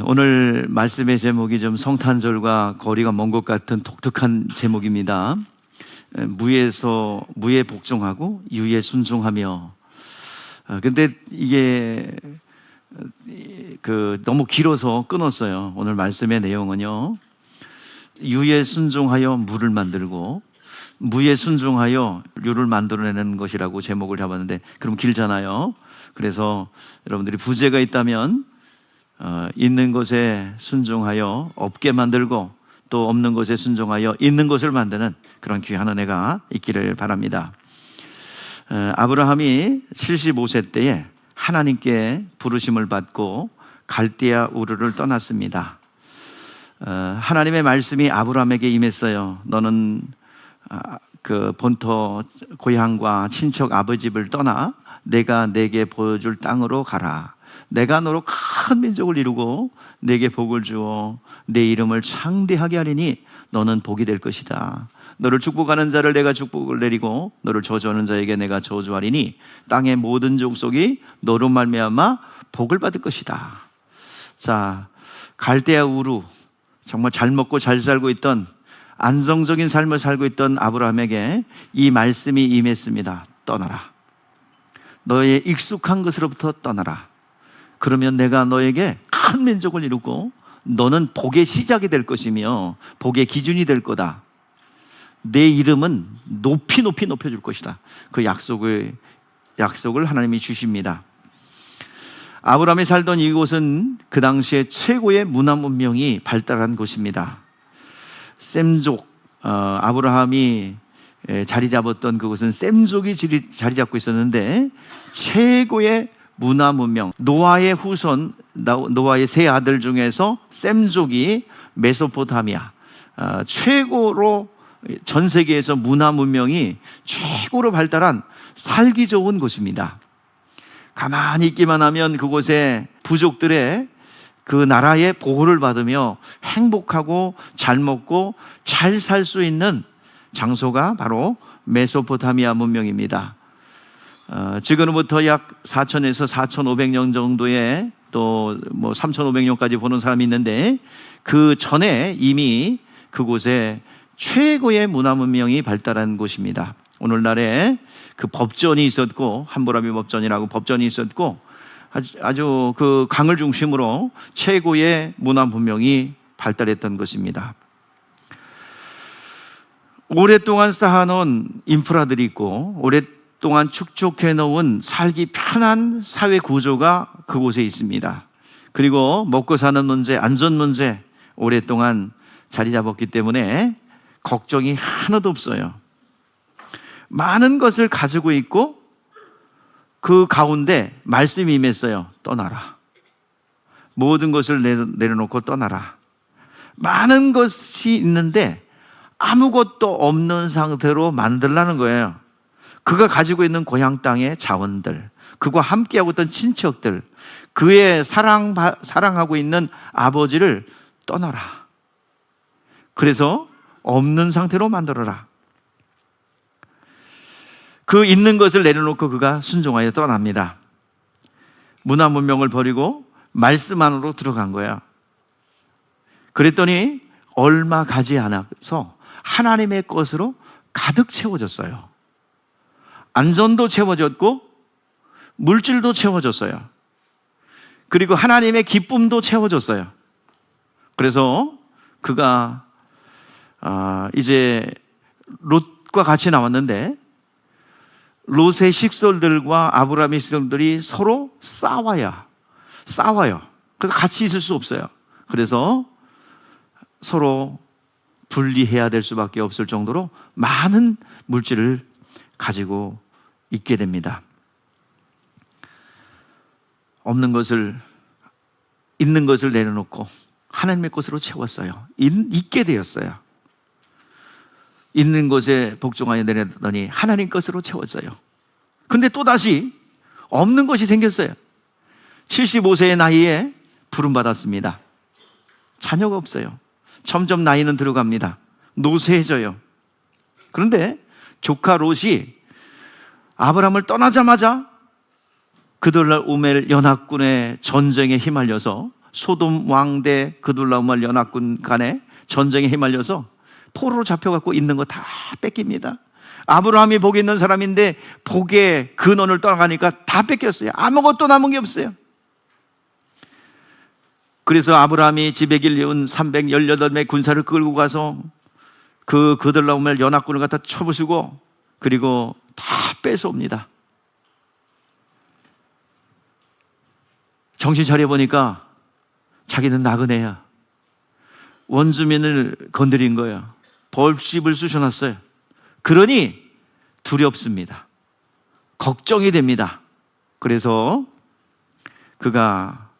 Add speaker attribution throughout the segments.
Speaker 1: 오늘 말씀의 제목이 좀 성탄절과 거리가 먼 것 같은 독특한 제목입니다. 무에 복종하고 유에 순종하며. 근데 이게 너무 길어서 끊었어요. 오늘 말씀의 내용은요, 유에 순종하여 무를 만들고 무에 순종하여 유를 만들어내는 것이라고 제목을 잡았는데, 그럼 길잖아요. 그래서 여러분들이 부재가 있다면 있는 것에 순종하여 없게 만들고, 또 없는 것에 순종하여 있는 것을 만드는 그런 귀한 은혜가 있기를 바랍니다. 아브라함이 75세 때에 하나님께 부르심을 받고 갈대아 우르를 떠났습니다. 하나님의 말씀이 아브라함에게 임했어요. 너는 그 본토 고향과 친척 아버지를 떠나 내가 내게 보여줄 땅으로 가라. 내가 너로 큰 민족을 이루고 내게 복을 주어 내 이름을 창대하게 하리니 너는 복이 될 것이다. 너를 축복하는 자를 내가 축복을 내리고 너를 저주하는 자에게 내가 저주하리니 땅의 모든 족속이 너로 말미암아 복을 받을 것이다. 자, 갈대아 우루, 정말 잘 먹고 잘 살고 있던, 안정적인 삶을 살고 있던 아브라함에게 이 말씀이 임했습니다. 떠나라. 너의 익숙한 것으로부터 떠나라. 그러면 내가 너에게 큰 민족을 이루고 너는 복의 시작이 될 것이며 복의 기준이 될 거다. 내 이름은 높이 높여줄 것이다. 그 약속을 하나님이 주십니다. 아브라함이 살던 이곳은 그 당시에 최고의 문화 문명이 발달한 곳입니다. 셈족, 아브라함이 자리 잡았던 그곳은 셈족이 자리 잡고 있었는데, 최고의 문화 문명, 노아의 후손, 노아의 세 아들 중에서 셈족이 메소포타미아, 최고로, 전 세계에서 문화 문명이 최고로 발달한 살기 좋은 곳입니다. 가만히 있기만 하면 그곳에 부족들의 그 나라의 보호를 받으며 행복하고 잘 먹고 잘 살 수 있는 장소가 바로 메소포타미아 문명입니다. 지금부터 약 4,000에서 4,500년 정도의, 또 3,500년까지 보는 사람이 있는데, 그 전에 이미 그곳에 최고의 문화 문명이 발달한 곳입니다. 오늘날에 그 법전이 있었고, 함무라비 법전이라고 법전이 있었고, 아주 그 강을 중심으로 최고의 문화 문명이 발달했던 것입니다. 오랫동안 쌓아놓은 인프라들이 있고, 오랫동안 축적해 놓은 살기 편한 사회 구조가 그곳에 있습니다. 그리고 먹고 사는 문제, 안전 문제 오랫동안 자리 잡았기 때문에 걱정이 하나도 없어요. 많은 것을 가지고 있고 그 가운데 말씀이 임했어요. 떠나라. 모든 것을 내려놓고 떠나라. 많은 것이 있는데 아무것도 없는 상태로 만들라는 거예요. 그가 가지고 있는 고향 땅의 자원들, 그와 함께하고 있던 친척들, 그의 사랑하고 있는 아버지를 떠나라. 그래서 없는 상태로 만들어라. 그 있는 것을 내려놓고 그가 순종하여 떠납니다. 문화 문명을 버리고 말씀 안으로 들어간 거야. 그랬더니 얼마 가지 않아서 하나님의 것으로 가득 채워졌어요. 안전도 채워졌고 물질도 채워졌어요. 그리고 하나님의 기쁨도 채워졌어요. 그래서 그가 이제 롯과 같이 나왔는데, 롯의 식솔들과 아브라함의 식솔들이 서로 싸워요. 그래서 같이 있을 수 없어요. 그래서 서로 분리해야 될 수밖에 없을 정도로 많은 물질을 가지고 있게 됩니다. 없는 것을, 있는 것을 내려놓고 하나님의 것으로 채웠어요. 있게 되었어요. 있는 것에 복종하여 내려더니 하나님 것으로 채웠어요. 근데 또다시 없는 것이 생겼어요. 75세의 나이에 부름받았습니다. 자녀가 없어요. 점점 나이는 들어갑니다. 노쇠해져요. 그런데 조카 롯이 아브라함을 떠나자마자 그들날 우멜 연합군의 전쟁에 휘말려서 소돔 왕대 그둘라오멜 연합군 간에 전쟁에 휘말려서 포로로 잡혀갖고 있는 거 다 뺏깁니다. 아브라함이 복이 있는 사람인데 복의 근원을 떠나가니까 다 뺏겼어요. 아무것도 남은 게 없어요. 그래서 아브라함이 집에 길려온 318명의 군사를 끌고 가서 그 그들라오멜 연합군을 갖다 쳐부수고 그리고 다 뺏어옵니다. 정신 차려보니까 자기는 나그네야. 원주민을 건드린 거야. 벌집을 쑤셔놨어요. 그러니 두렵습니다. 걱정이 됩니다. 그래서 그가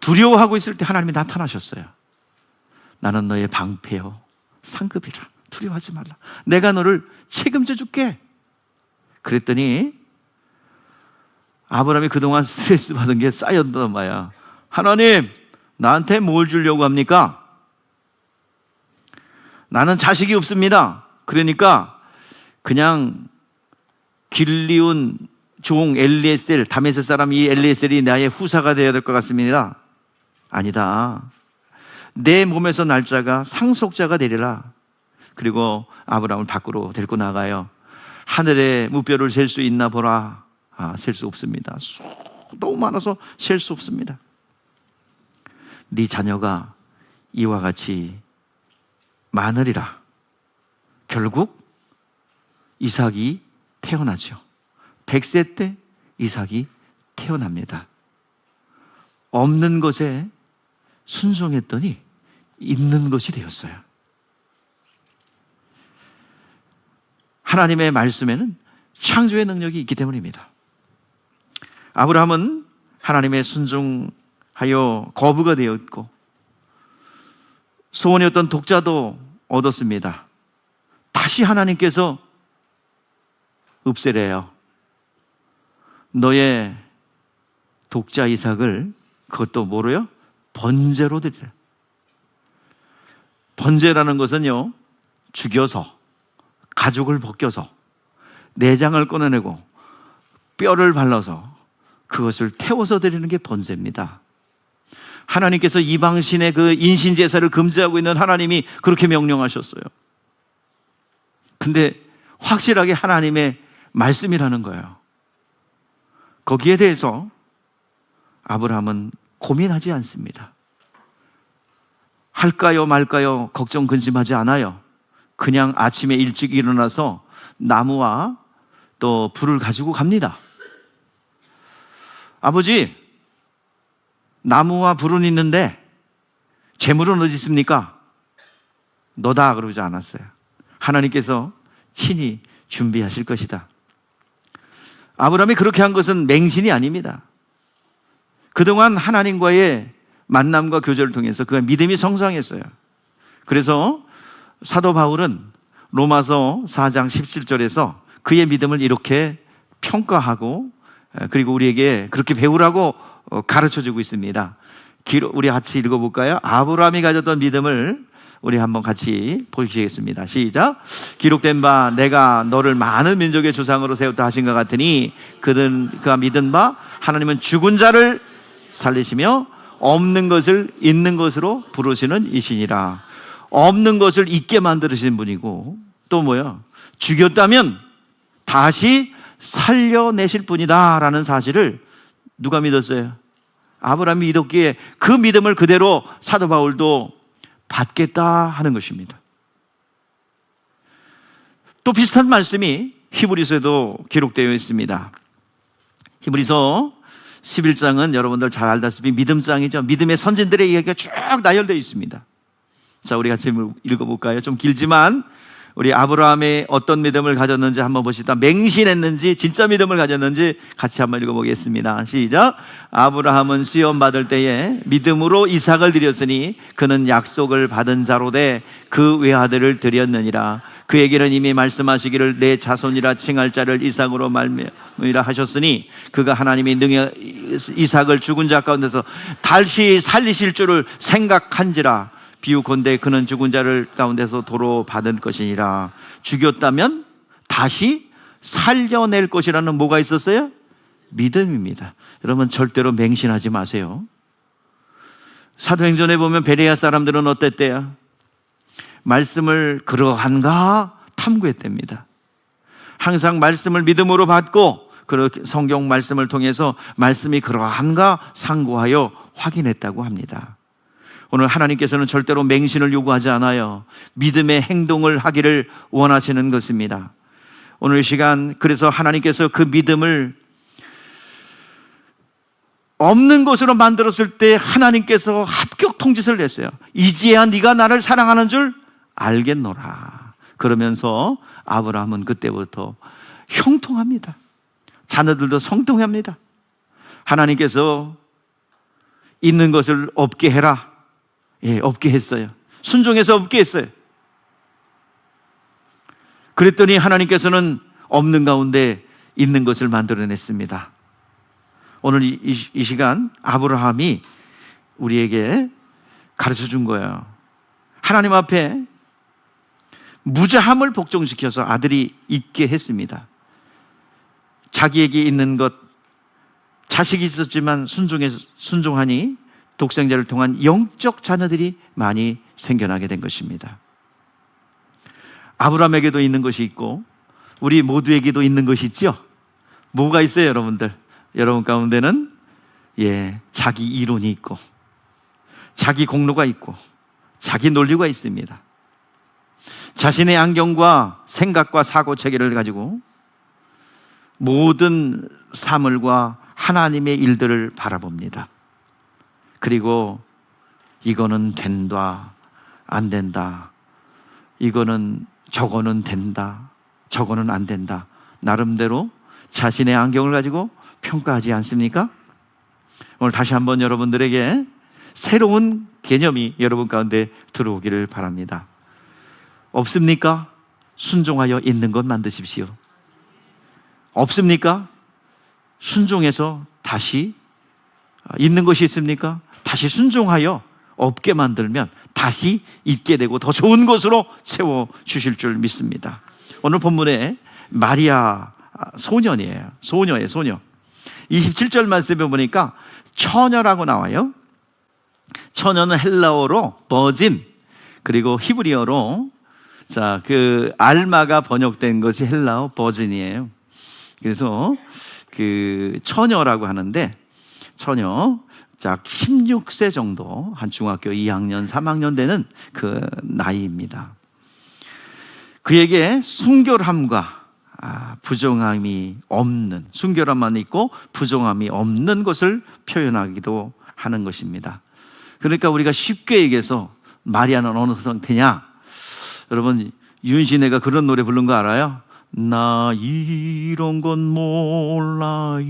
Speaker 1: 두려워하고 있을 때 하나님이 나타나셨어요. 나는 너의 방패요 상급이라. 두려워하지 말라. 내가 너를 책임져 줄게. 그랬더니 아브라함이 그동안 스트레스 받은 게 쌓였단 말이야. 하나님, 나한테 뭘 주려고 합니까? 나는 자식이 없습니다. 그러니까 그냥 길리온 종 엘리에셀, 다메섹 사람 이 엘리에셀이 나의 후사가 되어야 될 것 같습니다. 아니다. 내 몸에서 날짜가 상속자가 되리라. 그리고 아브라함을 밖으로 데리고 나가요. 하늘의 무뼈를 셀 수 있나 보라. 셀 수 없습니다. 너무 많아서 셀 수 없습니다. 네 자녀가 이와 같이 많으리라. 결국 이삭이 태어나죠. 100세 때 이삭이 태어납니다. 없는 것에 순종했더니 있는 것이 되었어요. 하나님의 말씀에는 창조의 능력이 있기 때문입니다. 아브라함은 하나님의 순종하여 거부가 되었고 소원이었던 독자도 얻었습니다. 다시 하나님께서 읍세래요. 너의 독자 이삭을 그것도 뭐로요? 번제로 드리라. 번제라는 것은요, 죽여서 가죽을 벗겨서 내장을 꺼내내고 뼈를 발라서 그것을 태워서 드리는 게 번제입니다. 하나님께서 이방신의 그 인신제사를 금지하고 있는 하나님이 그렇게 명령하셨어요. 근데 확실하게 하나님의 말씀이라는 거예요. 거기에 대해서 아브라함은 고민하지 않습니다. 할까요 말까요 걱정 근심하지 않아요. 그냥 아침에 일찍 일어나서 나무와 또 불을 가지고 갑니다. 아버지, 나무와 불은 있는데 재물은 어디 있습니까? 너다 그러지 않았어요. 하나님께서 친히 준비하실 것이다. 아브라함이 그렇게 한 것은 맹신이 아닙니다. 그동안 하나님과의 만남과 교제를 통해서 그가 믿음이 성장했어요. 그래서 사도 바울은 로마서 4장 17절에서 그의 믿음을 이렇게 평가하고 그리고 우리에게 그렇게 배우라고 가르쳐주고 있습니다. 우리 같이 읽어볼까요? 아브라함이 가졌던 믿음을 우리 한번 같이 보시겠습니다. 시작. 기록된 바 내가 너를 많은 민족의 조상으로 세웠다 하신 것 같으니 그가 믿은 바 하나님은 죽은 자를 살리시며 없는 것을 있는 것으로 부르시는 이시니라. 없는 것을 있게 만드시는 분이고 또 뭐야? 죽였다면 다시 살려내실 분이다 라는 사실을 누가 믿었어요? 아브라함이 믿었기에 그 믿음을 그대로 사도 바울도 받겠다 하는 것입니다. 또 비슷한 말씀이 히브리서에도 기록되어 있습니다. 히브리서 11장은 여러분들 잘 알다시피 믿음장이죠. 믿음의 선진들의 이야기가 쭉 나열되어 있습니다. 자, 우리 같이 읽어볼까요? 좀 길지만 우리 아브라함이 어떤 믿음을 가졌는지 한번 보시다. 맹신했는지 진짜 믿음을 가졌는지 같이 한번 읽어보겠습니다. 시작. 아브라함은 시험 받을 때에 믿음으로 이삭을 드렸으니 그는 약속을 받은 자로 돼 그 외아들을 드렸느니라. 그에게는 이미 말씀하시기를 내 자손이라 칭할 자를 이삭으로 말미암으리라 하셨으니 그가 하나님이 능히 이삭을 죽은 자 가운데서 다시 살리실 줄을 생각한지라. 비유컨대 그는 죽은 자를 가운데서 도로 받은 것이니라. 죽였다면 다시 살려낼 것이라는 뭐가 있었어요? 믿음입니다. 여러분 절대로 맹신하지 마세요. 사도행전에 보면 베레아 사람들은 어땠대요? 말씀을 그러한가 탐구했답니다. 항상 말씀을 믿음으로 받고 그렇게 성경 말씀을 통해서 말씀이 그러한가 상고하여 확인했다고 합니다. 오늘 하나님께서는 절대로 맹신을 요구하지 않아요. 믿음의 행동을 하기를 원하시는 것입니다. 오늘 이 시간 그래서 하나님께서 그 믿음을 없는 것으로 만들었을 때 하나님께서 합격 통지서를 냈어요. 이제야 네가 나를 사랑하는 줄 알겠노라. 그러면서 아브라함은 그때부터 형통합니다. 자녀들도 성통합니다. 하나님께서 있는 것을 없게 해라. 예, 없게 했어요. 순종해서 없게 했어요. 그랬더니 하나님께서는 없는 가운데 있는 것을 만들어냈습니다. 오늘 이 시간 아브라함이 우리에게 가르쳐 준 거예요. 하나님 앞에 무자함을 복종시켜서 아들이 있게 했습니다. 자기에게 있는 것, 자식이 있었지만 순종하니 독생자를 통한 영적 자녀들이 많이 생겨나게 된 것입니다. 아브라함에게도 있는 것이 있고 우리 모두에게도 있는 것이 있죠. 뭐가 있어요, 여러분들? 여러분 가운데는 자기 이론이 있고 자기 공로가 있고 자기 논리가 있습니다. 자신의 안경과 생각과 사고 체계를 가지고 모든 사물과 하나님의 일들을 바라봅니다. 그리고 이거는 된다, 안 된다, 저거는 된다, 저거는 안 된다, 나름대로 자신의 안경을 가지고 평가하지 않습니까? 오늘 다시 한번 여러분들에게 새로운 개념이 여러분 가운데 들어오기를 바랍니다. 없습니까? 순종하여 있는 것 만드십시오. 없습니까? 순종해서 다시 있는 것이 있습니까? 다시 순종하여 없게 만들면 다시 있게 되고 더 좋은 것으로 채워주실 줄 믿습니다. 오늘 본문에 마리아 소녀예요. 소녀. 27절 말씀에 보니까 처녀라고 나와요. 처녀는 헬라어로 버진, 그리고 히브리어로 그 알마가 번역된 것이 헬라어 버진이에요. 그래서 그 처녀라고 하는데, 처녀 16세 정도, 한 중학교 2학년 3학년 되는 그 나이입니다. 그에게 순결함과 부정함이 없는, 순결함만 있고 부정함이 없는 것을 표현하기도 하는 것입니다. 그러니까 우리가 쉽게 얘기해서 마리아는 어느 상태냐? 여러분, 윤신혜가 그런 노래 부른 거 알아요? 나 이런 건 몰라요.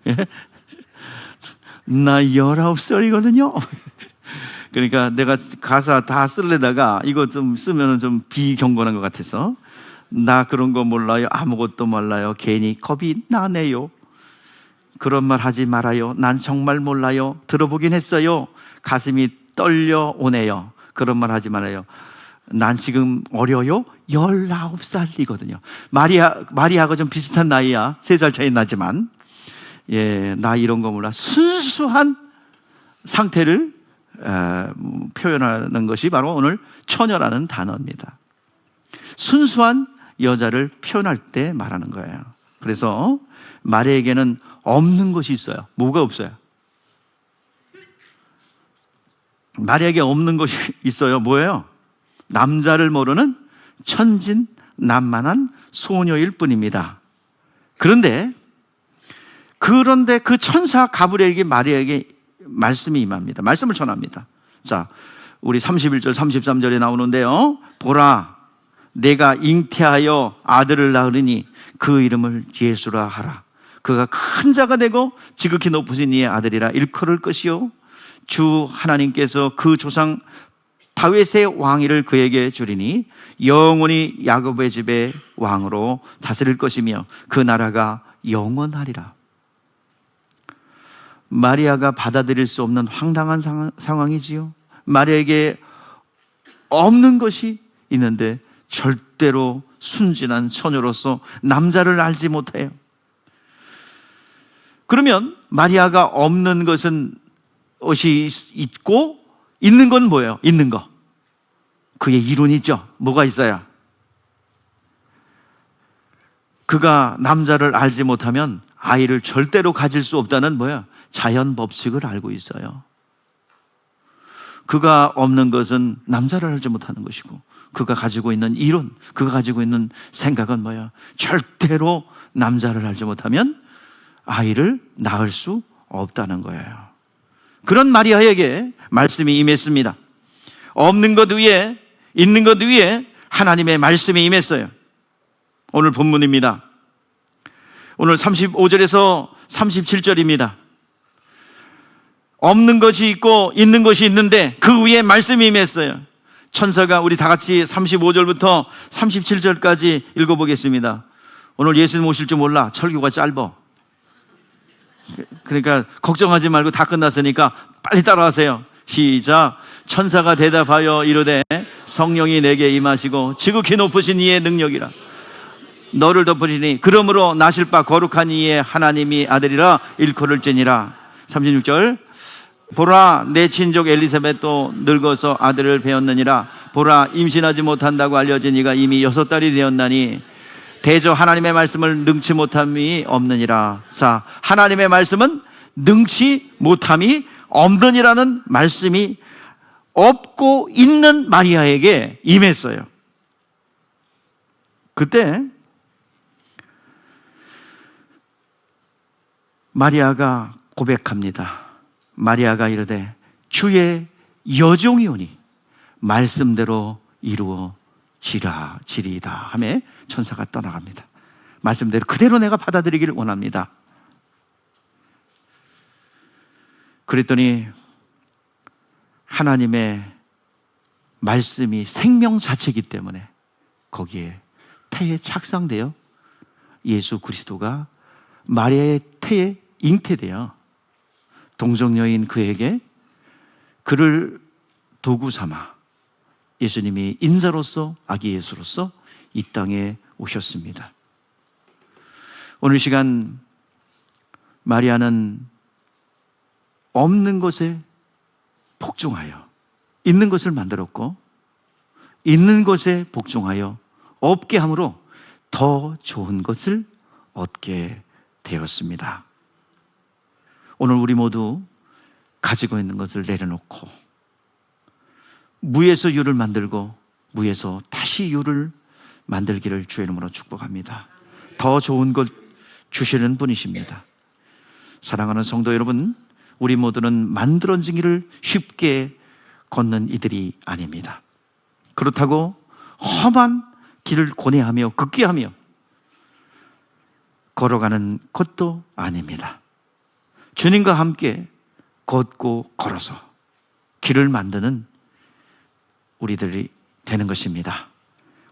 Speaker 1: 예? 나 19살이거든요. 그러니까 내가 가사 다 쓰려다가 이거 좀 쓰면 좀 비경건한 것 같아서, 나 그런 거 몰라요. 아무것도 몰라요. 괜히 겁이 나네요. 그런 말 하지 말아요. 난 정말 몰라요. 들어보긴 했어요. 가슴이 떨려오네요. 그런 말 하지 말아요. 난 지금 어려요. 19살이거든요. 마리아가 좀 비슷한 나이야. 3살 차이 나지만, 나 이런 거 몰라. 순수한 상태를 표현하는 것이 바로 오늘 처녀라는 단어입니다. 순수한 여자를 표현할 때 말하는 거예요. 그래서 마리아에게는 없는 것이 있어요. 뭐가 없어요? 마리아에게 없는 것이 있어요. 뭐예요? 남자를 모르는 천진난만한 소녀일 뿐입니다. 그런데 그 천사 가브리엘에게 마리아에게 말씀이 임합니다. 말씀을 전합니다. 자, 우리 31절 33절에 나오는데요. 보라, 내가 잉태하여 아들을 낳으리니 그 이름을 예수라 하라. 그가 큰 자가 되고 지극히 높으신 이의 아들이라 일컬을 것이요, 주 하나님께서 그 조상 다윗의 왕위를 그에게 주리니 영원히 야곱의 집의 왕으로 다스릴 것이며 그 나라가 영원하리라. 마리아가 받아들일 수 없는 황당한 상황이지요. 마리아에게 없는 것이 있는데 절대로 순진한 처녀로서 남자를 알지 못해요. 그러면 마리아가 없는 것은 것이 있고 있는 건 뭐예요? 있는 거. 그의 이론이죠. 뭐가 있어야? 그가 남자를 알지 못하면 아이를 절대로 가질 수 없다는 뭐야? 자연 법칙을 알고 있어요. 그가 없는 것은 남자를 알지 못하는 것이고, 그가 가지고 있는 이론, 그가 가지고 있는 생각은 뭐야? 절대로 남자를 알지 못하면 아이를 낳을 수 없다는 거예요. 그런 마리아에게 말씀이 임했습니다. 없는 것 위에, 있는 것 위에 하나님의 말씀이 임했어요. 오늘 본문입니다. 오늘 35절에서 37절입니다. 없는 것이 있고 있는 것이 있는데 그 위에 말씀이 임했어요. 천사가 우리 다 같이 35절부터 37절까지 읽어보겠습니다. 오늘 예수님 오실 줄 몰라. 설교가 짧아. 그러니까 걱정하지 말고 다 끝났으니까 빨리 따라하세요. 시작. 천사가 대답하여 이르되 성령이 내게 임하시고 지극히 높으신 이의 능력이라 너를 덮으시니 그러므로 나실 바 거룩한 이의 하나님이 아들이라 일컬을지니라. 36절. 보라 내 친족 엘리사벳도 늙어서 아들을 배었느니라. 보라 임신하지 못한다고 알려진 이가 이미 6달이 되었나니 대저 하나님의 말씀을 능치 못함이 없느니라. 자, 하나님의 말씀은 능치 못함이 없느니라는 말씀이 없고 있는 마리아에게 임했어요. 그때 마리아가 고백합니다. 마리아가 이르되 주의 여종이오니 말씀대로 이루어지리이다 하며 천사가 떠나갑니다. 말씀대로 그대로 내가 받아들이기를 원합니다. 그랬더니 하나님의 말씀이 생명 자체이기 때문에 거기에 태에 착상되어 예수 그리스도가 마리아의 태에 잉태되어 동정녀인 그에게 그를 도구 삼아 예수님이 인자로서 아기 예수로서 이 땅에 오셨습니다. 오늘 시간 마리아는 없는 것에 복종하여 있는 것을 만들었고 있는 것에 복종하여 없게 함으로 더 좋은 것을 얻게 되었습니다. 오늘 우리 모두 가지고 있는 것을 내려놓고 무에서 유를 만들고 무에서 다시 유를 만들기를 주의 이름으로 축복합니다. 더 좋은 것 주시는 분이십니다. 사랑하는 성도 여러분, 우리 모두는 만들어진 길을 쉽게 걷는 이들이 아닙니다. 그렇다고 험한 길을 고뇌하며 극기하며 걸어가는 것도 아닙니다. 주님과 함께 걷고 걸어서 길을 만드는 우리들이 되는 것입니다.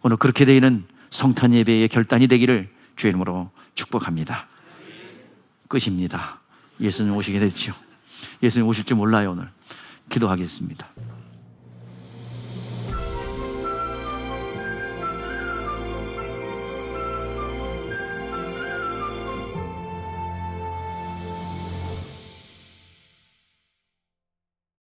Speaker 1: 오늘 그렇게 되는 성탄 예배의 결단이 되기를 주의 이름으로 축복합니다. 끝입니다. 예수님 오시게 됐죠. 예수님 오실 줄 몰라요. 오늘 기도하겠습니다.